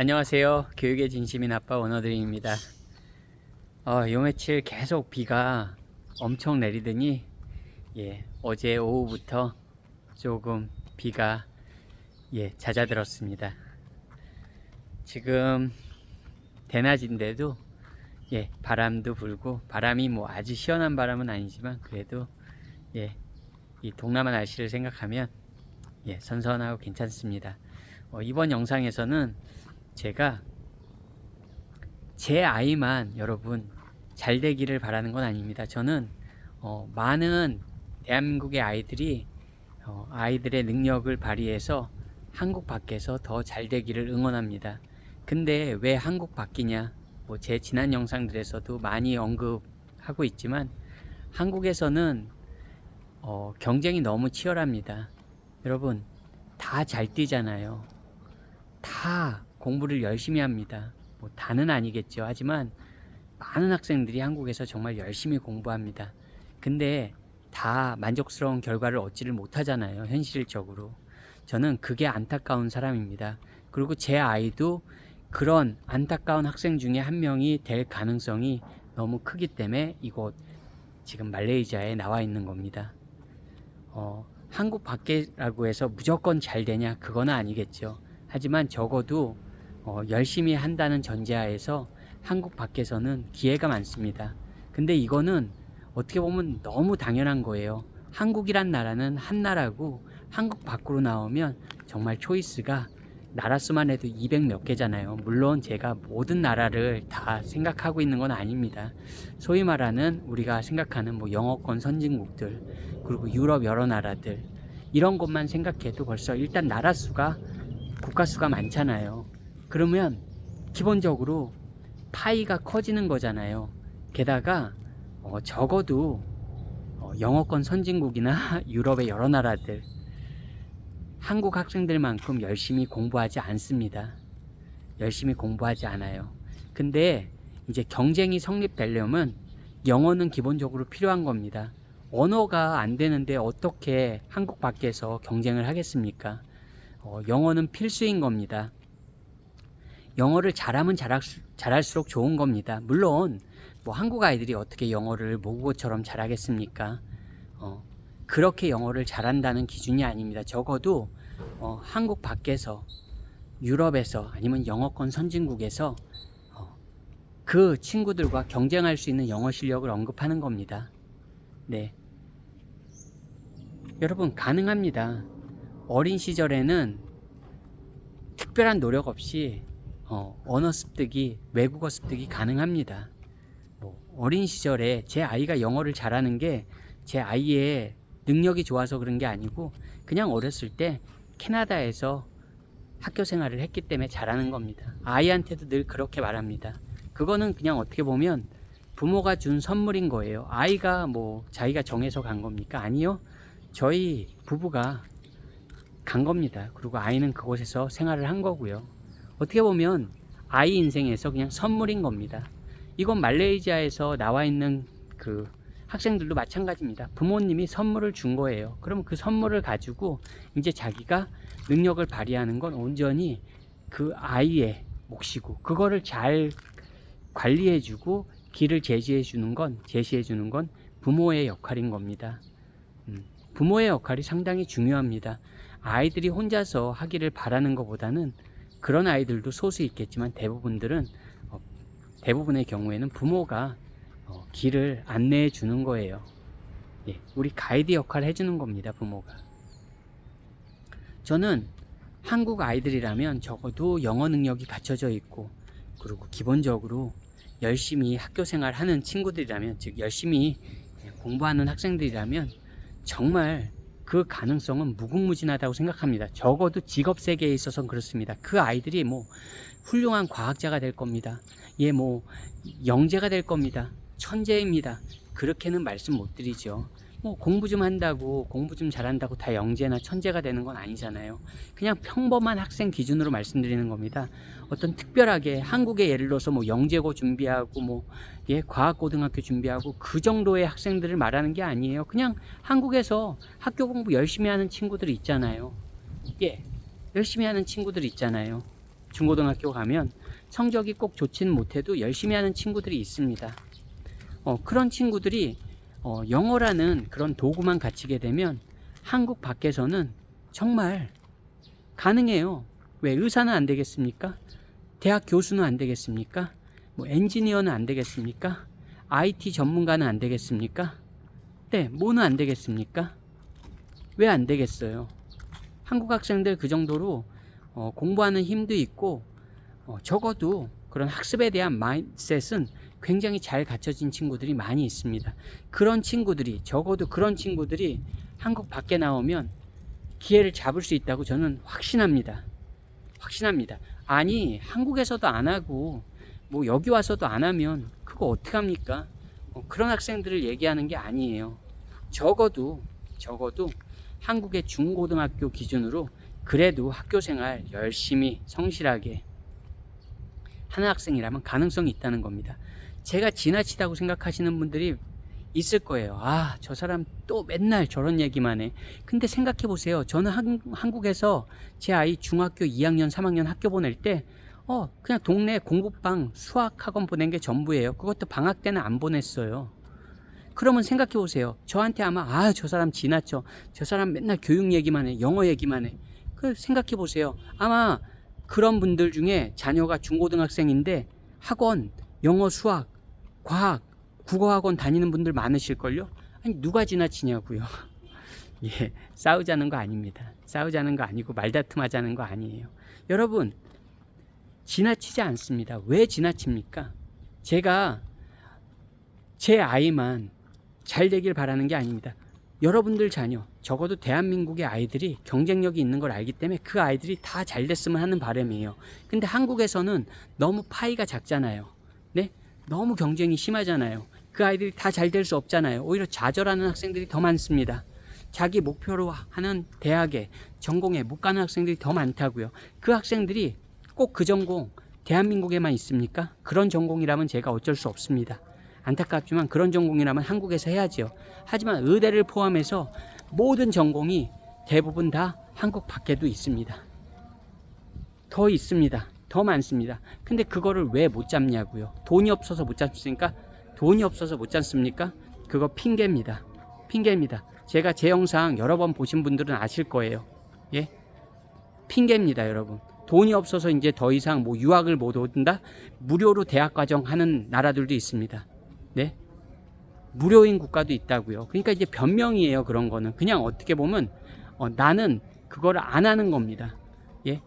안녕하세요. 교육의 진심인 아빠 원어드림입니다. 요 며칠 계속 비가 엄청 내리더니 어제 오후부터 조금 비가 잦아들었습니다. 지금 대낮인데도 바람도 불고, 바람이 뭐 아주 시원한 바람은 아니지만 그래도 이 동남아 날씨를 생각하면 선선하고 괜찮습니다. 이번 영상에서는 제가 제 아이만 여러분 잘 되기를 바라는 건 아닙니다. 저는 많은 대한민국의 아이들이 아이들의 능력을 발휘해서 한국 밖에서 더 잘 되기를 응원합니다. 근데 왜 한국 밖이냐? 뭐 제 지난 영상들에서도 많이 언급하고 있지만 한국에서는 경쟁이 너무 치열합니다. 여러분 다 잘 뛰잖아요. 다 공부를 열심히 합니다. 뭐 다는 아니겠죠. 하지만 많은 학생들이 한국에서 정말 열심히 공부합니다. 근데 다 만족스러운 결과를 얻지를 못하잖아요. 현실적으로. 저는 그게 안타까운 사람입니다. 그리고 제 아이도 그런 안타까운 학생 중에 한 명이 될 가능성이 너무 크기 때문에 이곳 지금 말레이시아에 나와 있는 겁니다. 한국 밖이라고 해서 무조건 잘 되냐? 그건 아니겠죠. 하지만 적어도 열심히 한다는 전제하에서 한국 밖에서는 기회가 많습니다. 근데 이거는 어떻게 보면 너무 당연한 거예요. 한국이란 나라는 한 나라고 한국 밖으로 나오면 정말 초이스가 나라 수만 해도 200 몇 개잖아요. 물론 제가 모든 나라를 다 생각하고 있는 건 아닙니다. 소위 말하는 우리가 생각하는 뭐 영어권 선진국들, 그리고 유럽 여러 나라들, 이런 것만 생각해도 벌써 일단 나라 수가, 국가 수가 많잖아요. 그러면 기본적으로 파이가 커지는 거잖아요. 게다가 적어도 영어권 선진국이나 유럽의 여러 나라들, 한국 학생들만큼 열심히 공부하지 않습니다. 열심히 공부하지 않아요. 근데 이제 경쟁이 성립되려면 영어는 기본적으로 필요한 겁니다. 언어가 안 되는데 어떻게 한국 밖에서 경쟁을 하겠습니까? 영어는 필수인 겁니다. 영어를 잘하면 잘할수록 좋은 겁니다. 물론 뭐 한국 아이들이 어떻게 영어를 모국어처럼 잘하겠습니까? 그렇게 영어를 잘한다는 기준이 아닙니다. 적어도 한국 밖에서, 유럽에서, 아니면 영어권 선진국에서 그 친구들과 경쟁할 수 있는 영어 실력을 언급하는 겁니다. 네, 여러분 가능합니다. 어린 시절에는 특별한 노력 없이 언어 습득이, 외국어 습득이 가능합니다. 어린 시절에 제 아이가 영어를 잘하는 게 제 아이의 능력이 좋아서 그런 게 아니고 그냥 어렸을 때 캐나다에서 학교 생활을 했기 때문에 잘하는 겁니다. 아이한테도 늘 그렇게 말합니다. 그거는 그냥 어떻게 보면 부모가 준 선물인 거예요. 아이가 뭐 자기가 정해서 간 겁니까? 아니요. 저희 부부가 간 겁니다. 그리고 아이는 그곳에서 생활을 한 거고요. 어떻게 보면 아이 인생에서 그냥 선물인 겁니다. 이건 말레이시아에서 나와 있는 그 학생들도 마찬가지입니다. 부모님이 선물을 준 거예요. 그럼 그 선물을 가지고 이제 자기가 능력을 발휘하는 건 온전히 그 아이의 몫이고, 그거를 잘 관리해주고 길을 제시해주는 건 부모의 역할인 겁니다. 부모의 역할이 상당히 중요합니다. 아이들이 혼자서 하기를 바라는 것보다는, 그런 아이들도 소수 있겠지만 대부분의 경우에는 부모가 길을 안내해 주는 거예요. 우리 가이드 역할을 해주는 겁니다. 부모가. 저는 한국 아이들이라면 적어도 영어 능력이 갖춰져 있고, 그리고 기본적으로 열심히 학교 생활하는 친구들이라면, 즉 열심히 공부하는 학생들이라면 정말 그 가능성은 무궁무진하다고 생각합니다. 적어도 직업 세계에 있어서는 그렇습니다. 그 아이들이 뭐 훌륭한 과학자가 될 겁니다. 뭐 영재가 될 겁니다. 천재입니다. 그렇게는 말씀 못 드리죠. 뭐 공부 좀 한다고, 공부 좀 잘한다고 다 영재나 천재가 되는 건 아니잖아요. 그냥 평범한 학생 기준으로 말씀드리는 겁니다. 어떤 특별하게 한국에 예를 들어서 뭐 영재고 준비하고 과학고등학교 준비하고 그 정도의 학생들을 말하는 게 아니에요. 그냥 한국에서 학교 공부 열심히 하는 친구들 있잖아요. 열심히 하는 친구들 있잖아요. 중고등학교 가면 성적이 꼭 좋지는 못해도 열심히 하는 친구들이 있습니다. 그런 친구들이 영어라는 그런 도구만 갖추게 되면 한국 밖에서는 정말 가능해요. 왜 의사는 안 되겠습니까? 대학 교수는 안 되겠습니까? 뭐 엔지니어는 안 되겠습니까? IT 전문가는 안 되겠습니까? 네, 뭐는 안 되겠습니까? 왜 안 되겠어요? 한국 학생들 그 정도로 공부하는 힘도 있고 적어도 그런 학습에 대한 마인드셋은 굉장히 잘 갖춰진 친구들이 많이 있습니다. 적어도 그런 친구들이 한국 밖에 나오면 기회를 잡을 수 있다고 저는 확신합니다. 아니, 한국에서도 안 하고 뭐 여기 와서도 안 하면 그거 어떡합니까? 그런 학생들을 얘기하는 게 아니에요. 적어도 한국의 중고등학교 기준으로 그래도 학교생활 열심히 성실하게 하는 학생이라면 가능성이 있다는 겁니다. 제가 지나치다고 생각하시는 분들이 있을 거예요. 아, 저 사람 또 맨날 저런 얘기만 해. 근데 생각해 보세요. 저는 한국에서 제 아이 중학교 2학년 3학년 학교 보낼 때 그냥 동네 공부방 수학학원 보낸 게 전부예요. 그것도 방학 때는 안 보냈어요. 그러면 생각해 보세요. 저한테 아마 저 사람 지나쳐, 저 사람 맨날 교육 얘기만 해, 영어 얘기만 해. 생각해 보세요. 아마 그런 분들 중에 자녀가 중고등학생인데 학원, 영어, 수학, 과학, 국어학원 다니는 분들 많으실걸요? 아니, 누가 지나치냐고요. 예, 싸우자는 거 아닙니다. 싸우자는 거 아니고 말다툼 하자는 거 아니에요. 여러분, 지나치지 않습니다. 왜 지나칩니까? 제가 제 아이만 잘 되길 바라는 게 아닙니다. 여러분들 자녀, 적어도 대한민국의 아이들이 경쟁력이 있는 걸 알기 때문에 그 아이들이 다 잘 됐으면 하는 바람이에요. 근데 한국에서는 너무 파이가 작잖아요. 네? 너무 경쟁이 심하잖아요. 그 아이들이 다 잘 될 수 없잖아요. 오히려 좌절하는 학생들이 더 많습니다. 자기 목표로 하는 대학에, 전공에 못 가는 학생들이 더 많다고요. 그 학생들이 꼭 그 전공 대한민국에만 있습니까? 그런 전공이라면 제가 어쩔 수 없습니다. 안타깝지만 그런 전공이라면 한국에서 해야죠. 하지만 의대를 포함해서 모든 전공이 대부분 다 한국 밖에도 있습니다. 더 있습니다. 더 많습니다. 근데 그거를 왜 못 잡냐고요. 돈이 없어서 못 잡습니까? 돈이 없어서 못 잡습니까? 그거 핑계입니다. 제가 제 영상 여러 번 보신 분들은 아실 거예요. 예? 핑계입니다, 여러분. 돈이 없어서 이제 더 이상 뭐 유학을 못 온다? 무료로 대학 과정 하는 나라들도 있습니다. 네? 무료인 국가도 있다고요. 그러니까 이제 변명이에요. 그런 거는 그냥 어떻게 보면 나는 그거를 안 하는 겁니다. 예?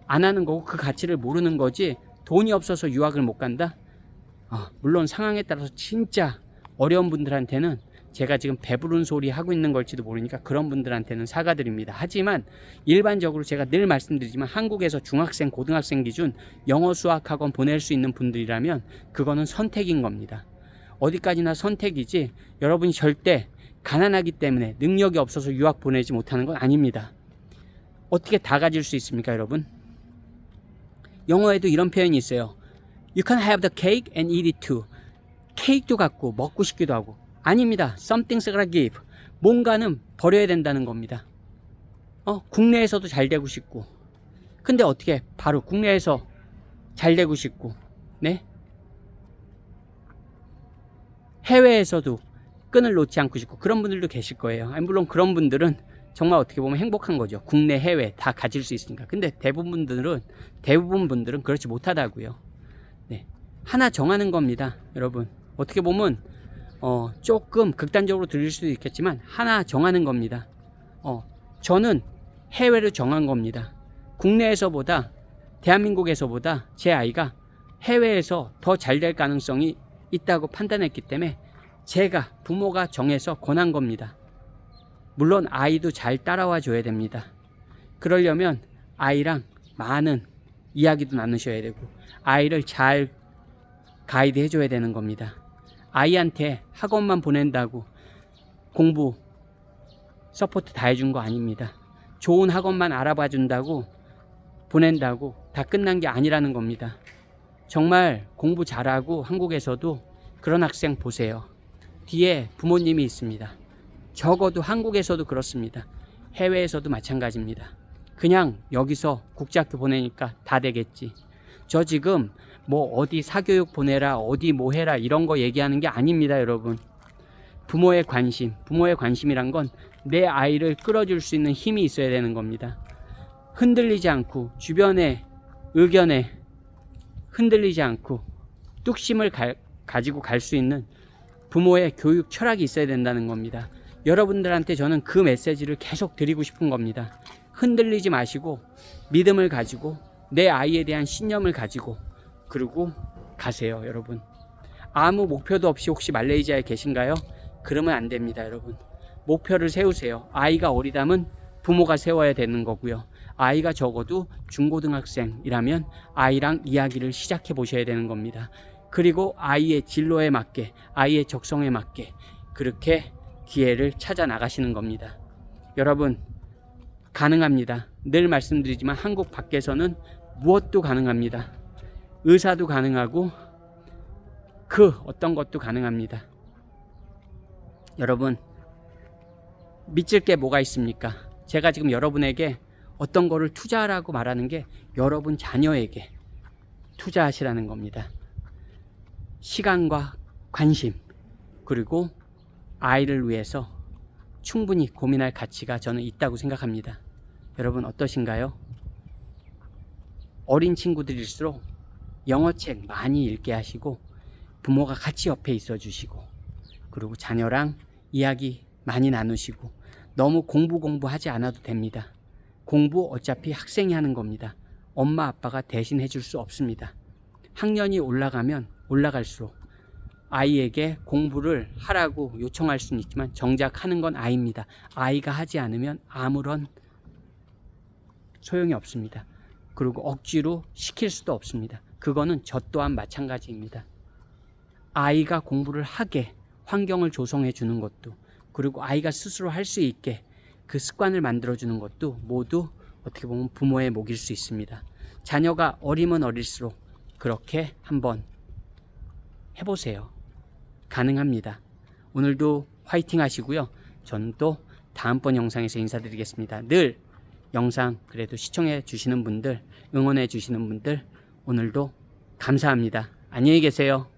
안 하는 거고 그 가치를 모르는 거지. 돈이 없어서 유학을 못 간다? 물론 상황에 따라서 진짜 어려운 분들한테는 제가 지금 배부른 소리 하고 있는 걸지도 모르니까 그런 분들한테는 사과드립니다. 하지만 일반적으로 제가 늘 말씀드리지만 한국에서 중학생, 고등학생 기준 영어 수학학원 보낼 수 있는 분들이라면 그거는 선택인 겁니다. 어디까지나 선택이지 여러분이 절대 가난하기 때문에 능력이 없어서 유학 보내지 못하는 건 아닙니다. 어떻게 다 가질 수 있습니까, 여러분? 영어에도 이런 표현이 있어요. You can have the cake and eat it too. 케이크도 갖고 먹고 싶기도 하고. 아닙니다. Something's gotta give. 뭔가는 버려야 된다는 겁니다. 국내에서도 잘 되고 싶고. 근데 어떻게 바로 국내에서 잘 되고 싶고, 네? 해외에서도 끈을 놓지 않고 싶고 그런 분들도 계실 거예요. 물론 그런 분들은 정말 어떻게 보면 행복한 거죠. 국내, 해외 다 가질 수 있으니까. 근데 대부분 분들은 그렇지 못하다고요. 네. 하나 정하는 겁니다, 여러분. 어떻게 보면 조금 극단적으로 들릴 수도 있겠지만 하나 정하는 겁니다. 저는 해외를 정한 겁니다. 국내에서보다 대한민국에서보다 제 아이가 해외에서 더 잘 될 가능성이 있다고 판단했기 때문에 제가 부모가 정해서 권한 겁니다. 물론 아이도 잘 따라와 줘야 됩니다. 그러려면 아이랑 많은 이야기도 나누셔야 되고 아이를 잘 가이드 해줘야 되는 겁니다. 아이한테 학원만 보낸다고 공부 서포트 다 해준 거 아닙니다. 좋은 학원만 알아봐 준다고 보낸다고 다 끝난 게 아니라는 겁니다. 정말 공부 잘하고 한국에서도 그런 학생 보세요. 뒤에 부모님이 있습니다. 적어도 한국에서도 그렇습니다. 해외에서도 마찬가지입니다. 그냥 여기서 국제학교 보내니까 다 되겠지. 저 지금 뭐 어디 사교육 보내라 어디 뭐 해라 이런 거 얘기하는 게 아닙니다. 여러분, 부모의 관심이란 건 내 아이를 끌어줄 수 있는 힘이 있어야 되는 겁니다. 흔들리지 않고 주변의 의견에 흔들리지 않고 뚝심을 가지고 갈 수 있는 부모의 교육 철학이 있어야 된다는 겁니다. 여러분들한테 저는 그 메시지를 계속 드리고 싶은 겁니다. 흔들리지 마시고 믿음을 가지고 내 아이에 대한 신념을 가지고 그러고 가세요. 여러분, 아무 목표도 없이 혹시 말레이시아에 계신가요? 그러면 안 됩니다. 여러분, 목표를 세우세요. 아이가 어리다면 부모가 세워야 되는 거고요. 아이가 적어도 중고등학생이라면 아이랑 이야기를 시작해 보셔야 되는 겁니다. 그리고 아이의 진로에 맞게 아이의 적성에 맞게 그렇게 기회를 찾아 나가시는 겁니다. 여러분, 가능합니다. 늘 말씀드리지만 한국 밖에서는 무엇도 가능합니다. 의사도 가능하고 그 어떤 것도 가능합니다. 여러분, 믿을 게 뭐가 있습니까? 제가 지금 여러분에게 어떤 거를 투자하라고 말하는 게 여러분 자녀에게 투자하시라는 겁니다. 시간과 관심, 그리고 아이를 위해서 충분히 고민할 가치가 저는 있다고 생각합니다. 여러분 어떠신가요? 어린 친구들일수록 영어책 많이 읽게 하시고 부모가 같이 옆에 있어 주시고 그리고 자녀랑 이야기 많이 나누시고 너무 공부하지 않아도 됩니다. 공부 어차피 학생이 하는 겁니다. 엄마 아빠가 대신 해줄 수 없습니다. 학년이 올라가면 올라갈수록 아이에게 공부를 하라고 요청할 수는 있지만 정작 하는 건 아이입니다. 아이가 하지 않으면 아무런 소용이 없습니다. 그리고 억지로 시킬 수도 없습니다. 그거는 저 또한 마찬가지입니다. 아이가 공부를 하게 환경을 조성해 주는 것도 그리고 아이가 스스로 할 수 있게 그 습관을 만들어 주는 것도 모두 어떻게 보면 부모의 몫일 수 있습니다. 자녀가 어리면 어릴수록 그렇게 한번 해보세요. 가능합니다. 오늘도 화이팅 하시고요. 저는 또 다음번 영상에서 인사드리겠습니다. 늘 영상 그래도 시청해 주시는 분들, 응원해 주시는 분들 오늘도 감사합니다. 안녕히 계세요.